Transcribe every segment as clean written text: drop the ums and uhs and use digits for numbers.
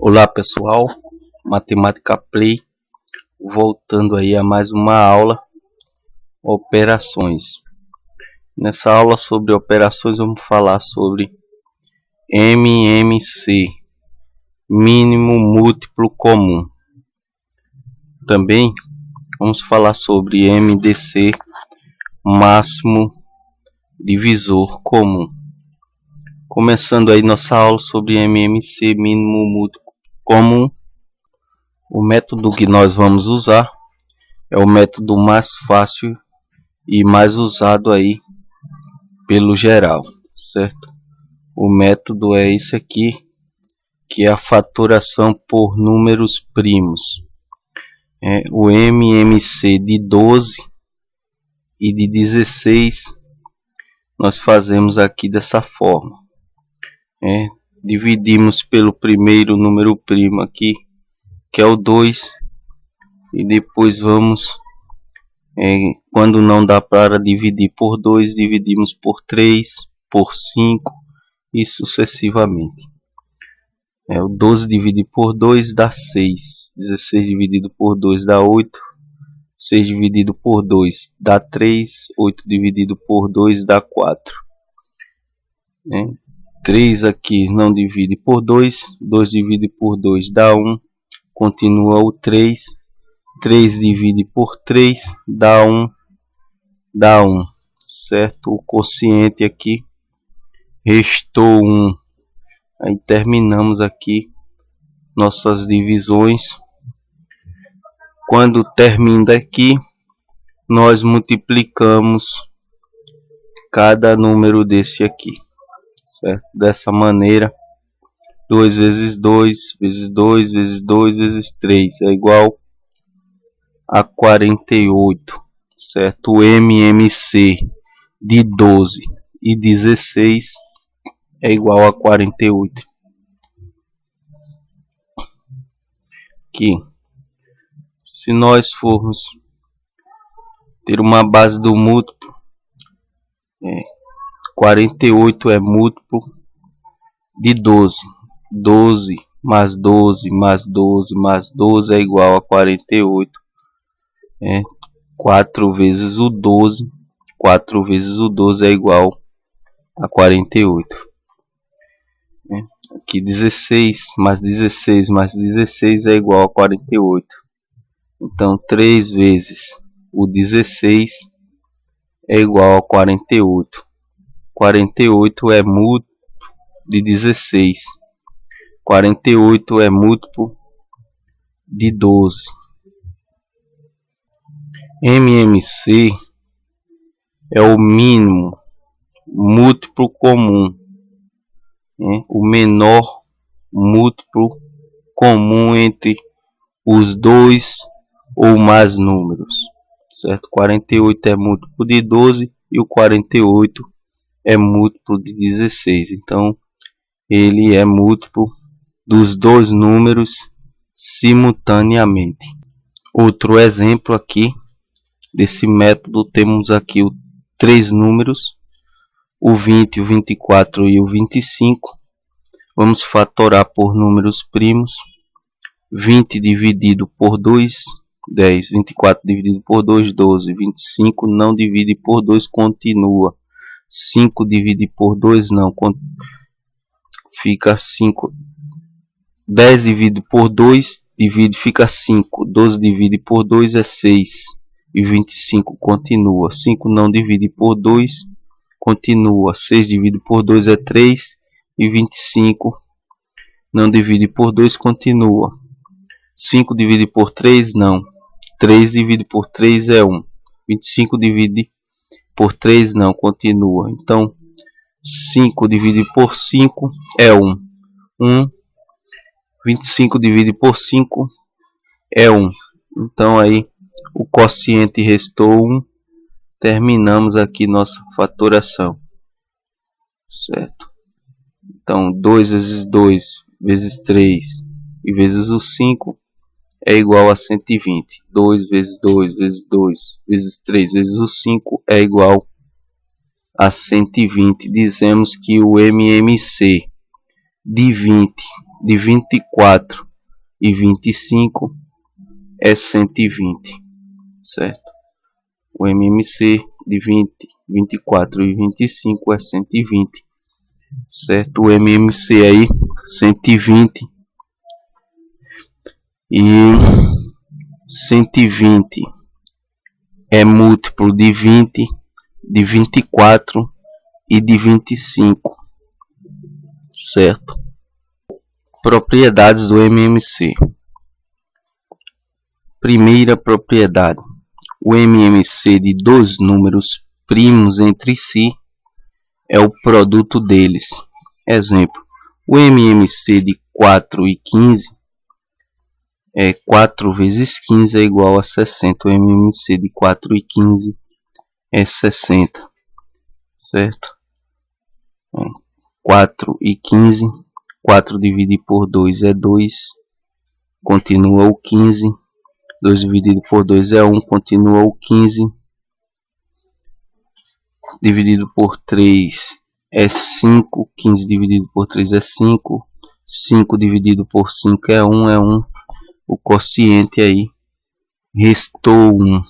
Olá pessoal, Matemática Play, voltando aí a mais uma aula, operações. Nessa aula sobre operações vamos falar sobre MMC, mínimo múltiplo comum. Também vamos falar sobre MDC, máximo divisor comum. Começando aí nossa aula sobre MMC, mínimo múltiplo comum. O método que nós vamos usar é o método mais fácil e mais usado aí pelo geral, certo? O método é esse aqui, que é a fatoração por números primos. O MMC de 12 e de 16 nós fazemos aqui dessa forma. Dividimos pelo primeiro número primo aqui, que é o 2, e depois vamos, quando não dá para dividir por 2, dividimos por 3, por 5 e sucessivamente. O 12 dividido por 2 dá 6, 16 dividido por 2 dá 8, 6 dividido por 2 dá 3, 8 dividido por 2 dá 4. 3 aqui não divide por 2, 2 divide por 2 dá 1, continua o 3, 3 divide por 3 dá 1, certo? O quociente aqui restou 1. Aí terminamos aqui nossas divisões. Quando termina aqui, nós multiplicamos cada número desse aqui, certo? Dessa maneira, 2 vezes 2 vezes 2 vezes 2 vezes 3 é igual a 48, certo? O MMC de 12 e 16 é igual a 48. Aqui, se nós formos ter uma base do múltiplo, 48 é múltiplo de 12. 12 mais 12 mais 12 mais 12 é igual a 48. 4 vezes o 12, 4 vezes o 12 é igual a 48. Aqui 16 mais 16 mais 16 é igual a 48. Então 3 vezes o 16 é igual a 48. 48 é múltiplo de 16. 48 é múltiplo de 12. MMC é o mínimo múltiplo comum, o menor múltiplo comum entre os dois ou mais números, certo? 48 é múltiplo de 12 e o 48 é múltiplo de 16. Então ele é múltiplo dos dois números simultaneamente. Outro exemplo aqui desse método, temos aqui três números, o 20, o 24 e o 25. Vamos fatorar por números primos. 20 dividido por 2, 10. 24 dividido por 2, 12. 25 não divide por 2, continua. 5 divide por 2, não, fica 5. 10 divide por 2, divide, fica 5. 12 divide por 2 é 6. E 25 continua. 5 não divide por 2, continua. 6 divide por 2 é 3. E 25 não divide por 2, continua. 5 divide por 3, não. 3 divide por 3 é 1. 25 divide por 3, não, continua. Então 5 divide por 5 é 1. 25 divide por 5 é 1. Então aí o quociente restou 1. Terminamos aqui nossa fatoração, certo? Então 2 vezes 2 vezes 3 e vezes o 5 é igual a 120. 2 vezes 2 vezes 2 vezes 3 vezes o 5 é igual a 120. Dizemos que o MMC de 20 de 24 e 25 é 120, certo? O MMC de 20, 24 e 25 é 120, certo? O MMC aí, 120 e 120 é múltiplo de 20, de 24 e de 25, certo? Propriedades do MMC. Primeira propriedade: o MMC de dois números primos entre si é o produto deles. Exemplo: o MMC de 4 e 15 é 4 vezes 15 é igual a 60. O MMC de 4 e 15 é 60, certo? 4 e 15, 4 dividido por 2 é 2, continua o 15. 2 dividido por 2 é 1, continua o 15. Dividido por 3 é 5, 15 dividido por 3 é 5, 5 dividido por 5 é 1, o quociente aí restou 1.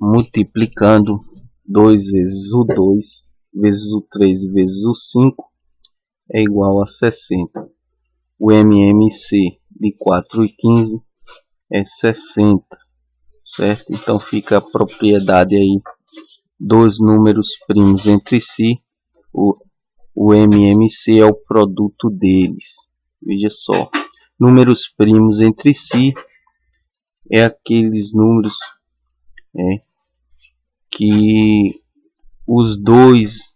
Multiplicando 2 vezes o 2, vezes o 3 e vezes o 5 é igual a 60. O MMC de 4 e 15 é 60, certo? Então fica a propriedade aí dos números primos entre si. O MMC é o produto deles. Veja só, números primos entre si é aqueles números que os dois,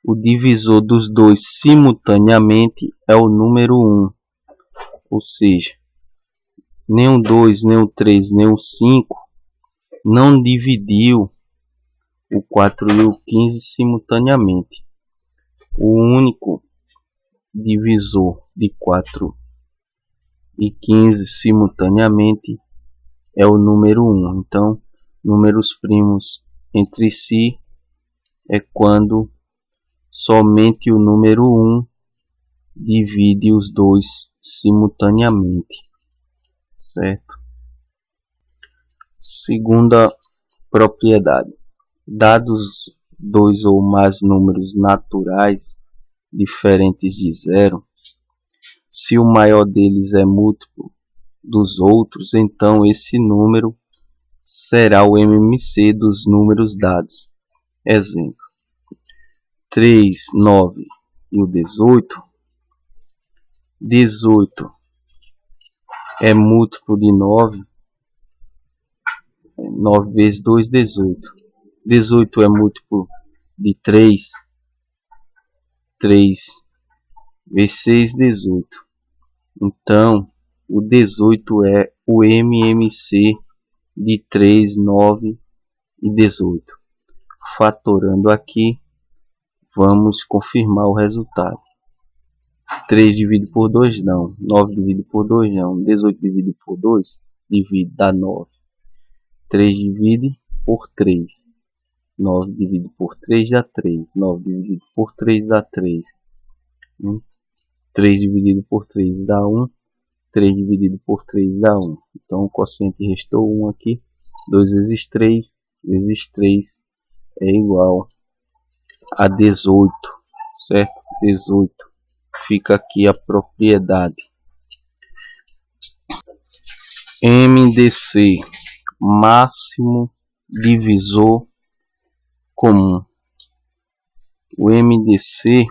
o divisor dos dois simultaneamente é o número 1. Ou seja, nem o 2, nem o 3, nem o 5 não dividiu o 4 e o 15 simultaneamente. O único divisor de 4 e 15 simultaneamente é o número 1. Então, números primos entre si é quando somente o número 1 divide os dois simultaneamente, certo? Segunda propriedade: dados dois ou mais números naturais diferentes de zero, se o maior deles é múltiplo dos outros, então esse número será o MMC dos números dados. Exemplo: 3, 9 e o 18. 18 é múltiplo de 9. 9 vezes 2, 18. 18 é múltiplo de 3. 3 vezes 6, 18. Então, o 18 é o MMC de 3, 9 e 18. Fatorando aqui, vamos confirmar o resultado. 3 dividido por 2 não, 9 dividido por 2 não, 18 dividido por 2 divide, dá 9. 3 divide por 3, 9 dividido por 3 dá 3, 9 dividido por 3 dá 3, 3 dividido por 3 dá 1, 3 dividido por 3 dá 1. Então o quociente restou 1 aqui. 2 vezes 3 é igual a 18, certo? 18. Fica aqui a propriedade. MDC, máximo divisor comum. O MDC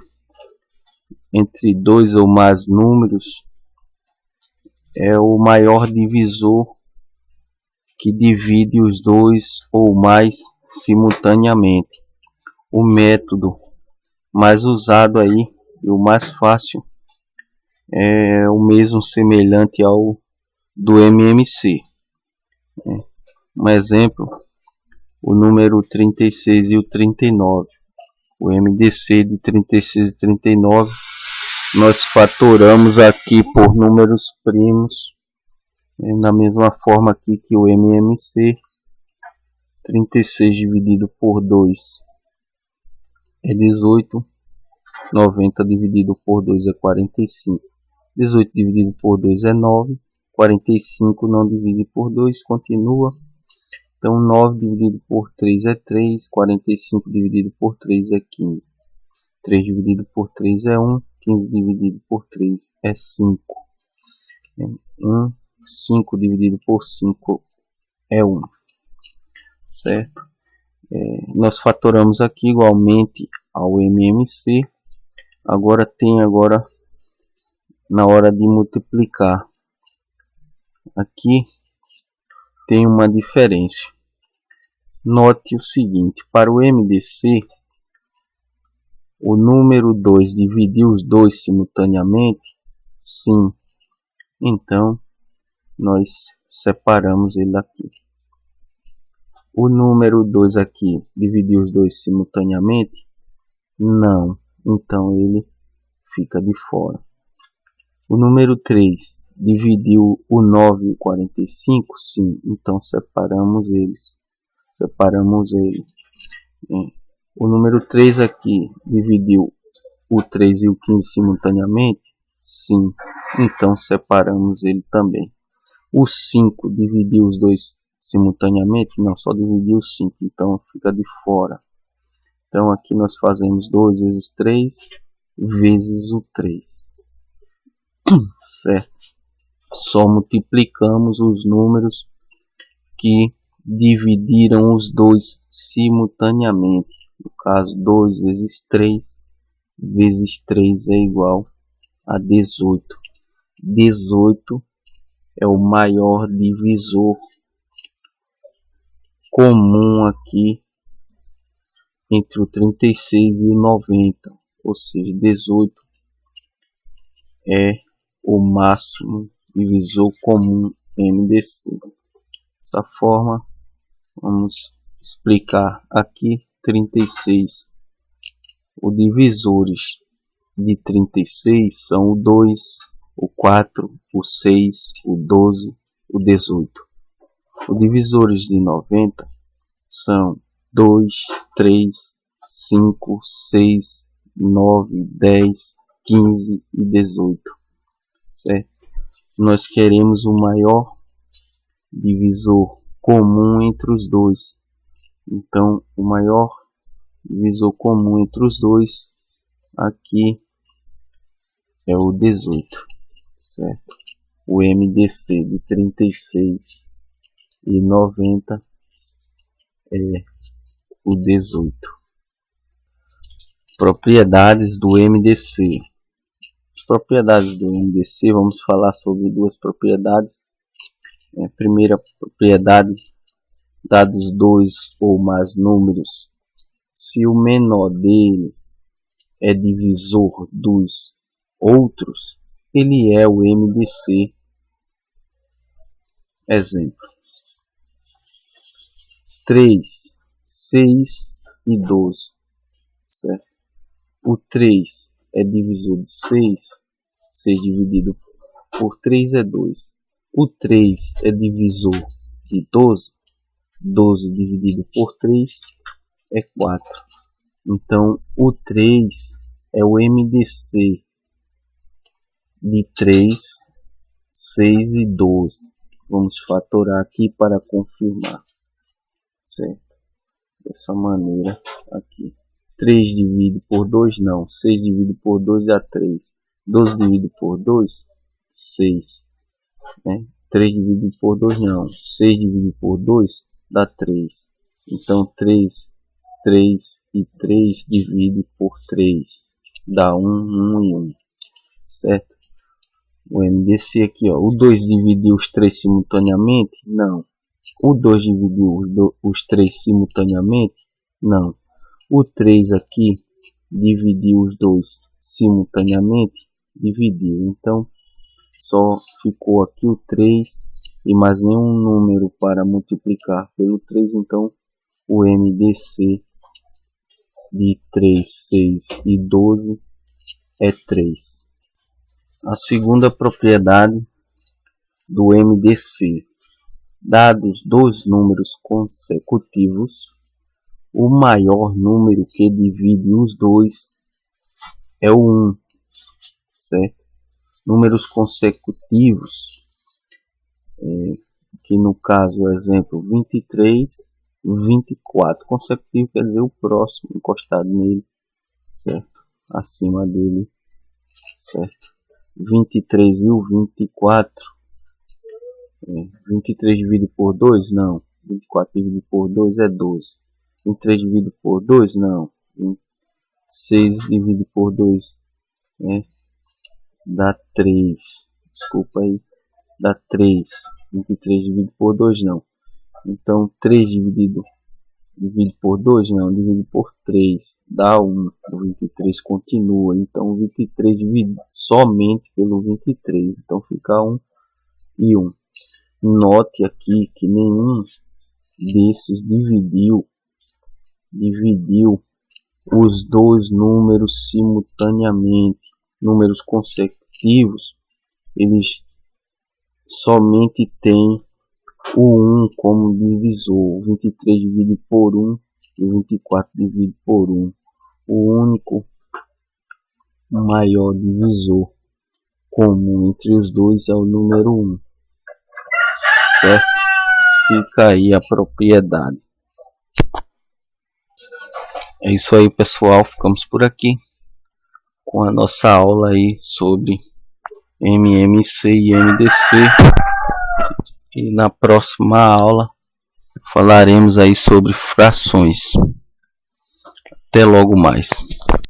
entre dois ou mais números é o maior divisor que divide os dois ou mais simultaneamente. O método mais usado aí e o mais fácil é o mesmo, semelhante ao do MMC. Um exemplo: o número 36 e o 39. O MDC de 36 e 39 nós fatoramos aqui por números primos, da mesma forma aqui que o MMC. 36 dividido por 2 é 18. 90 dividido por 2 é 45. 18 dividido por 2 é 9. 45 não divide por 2, continua. Então 9 dividido por 3 é 3. 45 dividido por 3 é 15. 3 dividido por 3 é 1. 15 dividido por 3 é 5. 5 dividido por 5 é 1. Certo? Nós fatoramos aqui igualmente ao MMC. Agora na hora de multiplicar, aqui tem uma diferença. Note o seguinte: para o MDC, o número 2 dividiu os dois simultaneamente? Sim. Então, nós separamos ele aqui. O número 2 aqui dividiu os dois simultaneamente? Não. Então, ele fica de fora. O número 3 dividiu o 9 e o 45? Sim. Então, separamos eles. O número 3 aqui dividiu o 3 e o 15 simultaneamente? Sim. Então, separamos ele também. O 5 dividiu os dois simultaneamente? Não, só dividiu o 5. Então, fica de fora. Então, aqui nós fazemos 2 vezes 3 vezes o 3. Certo? Só multiplicamos os números que dividiram os dois simultaneamente. No caso, 2 vezes 3 vezes 3 é igual a 18. 18 é o maior divisor comum aqui entre o 36 e o 90. Ou seja, 18 é o máximo divisor comum MDC. Dessa forma, vamos explicar aqui 36. Os divisores de 36 são o 2, o 4, o 6, o 12, o 18. Os divisores de 90 são 2, 3, 5, 6, 9, 10, 15 e 18. Certo? Nós queremos o maior divisor comum entre os dois. Então, o maior divisor comum entre os dois aqui é o 18. Certo? O MDC de 36 e 90 é o 18. Propriedades do MDC. As propriedades do MDC, vamos falar sobre duas propriedades. A primeira propriedade, dados dois ou mais números, se o menor dele é divisor dos outros, ele é o MDC. Exemplo: 3, 6 e 12. Certo? O 3 é divisor de 6. 6 dividido por 3 é 2. O 3 é divisor de 12. 12 dividido por 3 é 4. Então, o 3 é o MDC de 3, 6 e 12. Vamos fatorar aqui para confirmar. Certo? Dessa maneira aqui. 3 dividido por 2 não. 6 dividido por 2 dá 3. 12 dividido por 2, 6. 3 dividido por 2 não. 6 dividido por 2 dá 3. Então 3 e 3 divide por 3. Dá 1, 1 e 1. Certo? O MDC aqui, ó. O 2 dividiu os 3 simultaneamente? Não. O 2 dividiu os 3 simultaneamente? Não. O 3 aqui dividiu os 2 simultaneamente? Dividiu. Então, só ficou aqui o 3 e mais nenhum número para multiplicar pelo 3. Então, o MDC de 3, 6 e 12 é 3. A segunda propriedade do MDC. Dados dois números consecutivos, o maior número que divide os dois é o 1, certo? Números consecutivos, que no caso, o exemplo 23, 24. Consecutivo quer dizer o próximo, encostado nele, certo? Acima dele, certo? 23 e o 24. 23 dividido por 2, não. 24 dividido por 2 é 12. 23 dividido por 2, não. 26 dividido por 2 dá 3. Desculpa aí. Dá 3. 23 dividido por 2, não. Então 3 dividido por 2, não. Dividido por 3 dá 1. O 23 continua. Então 23 divide somente pelo 23. Então fica 1 e 1. Note aqui que nenhum desses dividiu os dois números simultaneamente. Números consecutivos, eles somente têm o 1 como divisor. 23 dividido por 1 e 24 dividido por 1. O único maior divisor comum entre os dois é o número 1. Certo? Fica aí a propriedade. É isso aí, pessoal. Ficamos por aqui com a nossa aula aí sobre MMC e MDC. E na próxima aula falaremos aí sobre frações. Até logo mais.